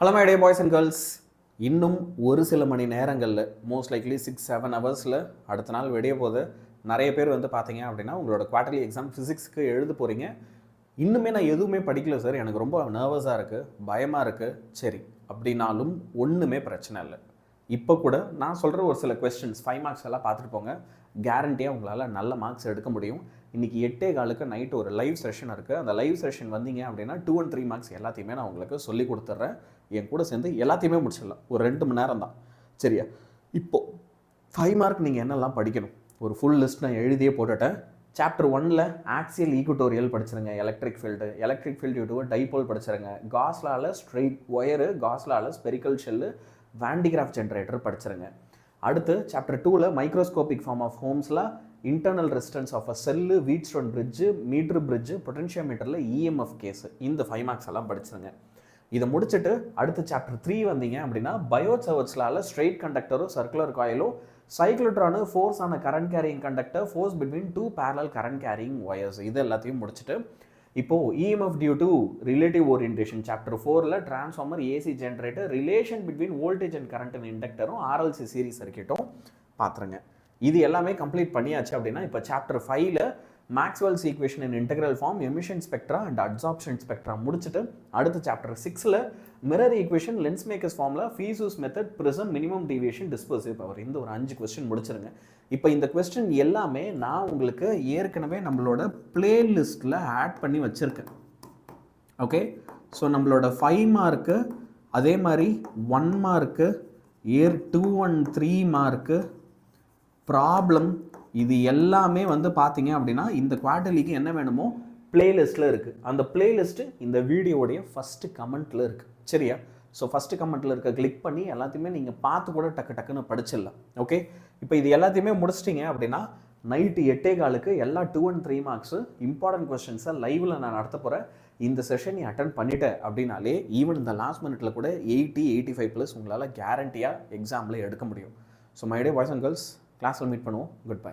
Hello my day boys and girls. இன்னும் ஒரு சில மணி நேரங்களில் மோஸ்ட் லைக்லி 6-7 ஹவர்ஸில் அடுத்த நாள் வெடிய போது நிறைய பேர் வந்து பார்த்தீங்க அப்படின்னா உங்களோட குவார்டர்லி எக்ஸாம் ஃபிசிக்ஸ்க்கு எழுத போகிறீங்க. இன்னுமே நான் எதுவுமே படிக்கல சார், எனக்கு ரொம்ப நர்வஸாக இருக்குது, பயமாக இருக்குது. சரி, அப்படின்னாலும் ஒன்றுமே பிரச்சனை இல்லை. இப்போ கூட நான் சொல்கிற ஒரு சில கொஸ்டின்ஸ் 5 மார்க்ஸ் எல்லாம் பார்த்துட்டு போங்க. கேரண்டியாக உங்களால் நல்ல மார்க்ஸ் எடுக்க முடியும். இன்றைக்கி 8:15 நைட்டு ஒரு லைவ் செஷன் இருக்குது. அந்த லைவ் செஷன் வந்தீங்க அப்படின்னா 2 and 3 மார்க்ஸ் எல்லாத்தையுமே நான் உங்களுக்கு சொல்லி கொடுத்துட்றேன். என் கூட சேர்ந்து எல்லாத்தையுமே முடிச்சிடலாம். ஒரு 2 மணி நேரம் தான், சரியா? இப்போது 5 மார்க் நீங்கள் என்னெல்லாம் படிக்கணும் ஒரு ஃபுல் லிஸ்ட் நான் எழுதியே போட்டுட்டேன். சாப்டர் 1ல் ஆக்சியல் ஈக்குட்டோரியல் படிச்சிருங்க, electric field due to dipole படிச்சிருங்க, காஸ்லாவில் ஸ்ட்ரெயிட் ஒயரு, காஸ்லாவில் ஸ்பெரிக்கல் ஷெல்லு, வாண்டிகிராஃப் ஜென்ரேட்டர் படிச்சிருங்க. அடுத்து சாப்டர் 2ல் மைக்ரோஸ்கோபிக் ஃபார்ம் ஆஃப் ஹோம்ஸில் internal resistance of a cell, Wheatstone bridge, metre bridge, பொட்டன்ஷியோமீட்டரில் இஎம்எஃப் கேஸு, இந்த 5 மார்க்ஸ் எல்லாம் படிச்சிருங்க. இதை முடிச்சுட்டு அடுத்து சாப்டர் 3 வந்தீங்க அப்படின்னா பயோசர்வர்ஸ்லால ஸ்ட்ரெயிட் கண்டக்டரும் சர்க்குலர் காயிலும், சைக்ளோட்ரானு ஃபோர்ஸ் ஆன current carrying conductor, force between 2 parallel current carrying wires, இது எல்லாத்தையும் முடிச்சுட்டு இப்போது EMF due to relative orientation chapter 4ல் transformer, AC generator, relation between voltage and current இண்டக்டரும், ஆர்எல்சி சீரிஸ் சர்க்யூட்டும் பார்த்துருங்க. இது எல்லாமே கம்ப்ளீட் பண்ணியாச்சு அப்படின்னா இப்போ சாப்டர் 5ல் Maxwell's equation in integral form, emission spectra and absorption spectra முடிச்சுட்டு அடுத்த சாப்டர் 6ல் mirror equation, lens makers formula, Fizeau's method, prism, minimum deviation, dispersive power, இந்த ஒரு 5 கொஸ்டின் முடிச்சிருங்க. இப்போ இந்த கொஸ்டின் எல்லாமே நான் உங்களுக்கு ஏற்கனவே நம்மளோட பிளேலிஸ்ட்டில் ஆட் பண்ணி வச்சுருக்கேன். ஓகே, ஸோ நம்மளோட 5 மார்க்கு, அதே மாதிரி 1 mark, year 2 and 3 mark, problem, இது எல்லாமே வந்து பார்த்தீங்க அப்படின்னா இந்த குவார்டர்லிக்கு என்ன வேணுமோ பிளேலிஸ்ட்டில் இருக்குது. அந்த பிளேலிஸ்ட்டு இந்த வீடியோடைய ஃபஸ்ட்டு கமெண்ட்டில் இருக்குது, சரியா? ஸோ ஃபஸ்ட்டு கமெண்ட்டில் இருக்க கிளிக் பண்ணி எல்லாத்தையுமே நீங்கள் பார்த்து கூட டக்குன்னு படிச்சிடலாம். ஓகே, இப்போ இது எல்லாத்தையுமே முடிச்சிட்டிங்க அப்படின்னா நைட்டு 8:15 எல்லா 2 and 3 மார்க்ஸு இம்பார்ட்டன்ட் கொஸ்டின்ஸை லைவில் நான் நடத்த போகிறேன். இந்த செஷன் நீ அட்டன் பண்ணிட்டேன் அப்படின்னாலே ஈவன் இந்த லாஸ்ட் மினிட்ல கூட 80-85+ உங்களால் கேரண்டியாக எக்ஸாமில் எடுக்க முடியும். So my day boys and girls, கிளாஸில் மீட் பண்ணுவோம். Good bye.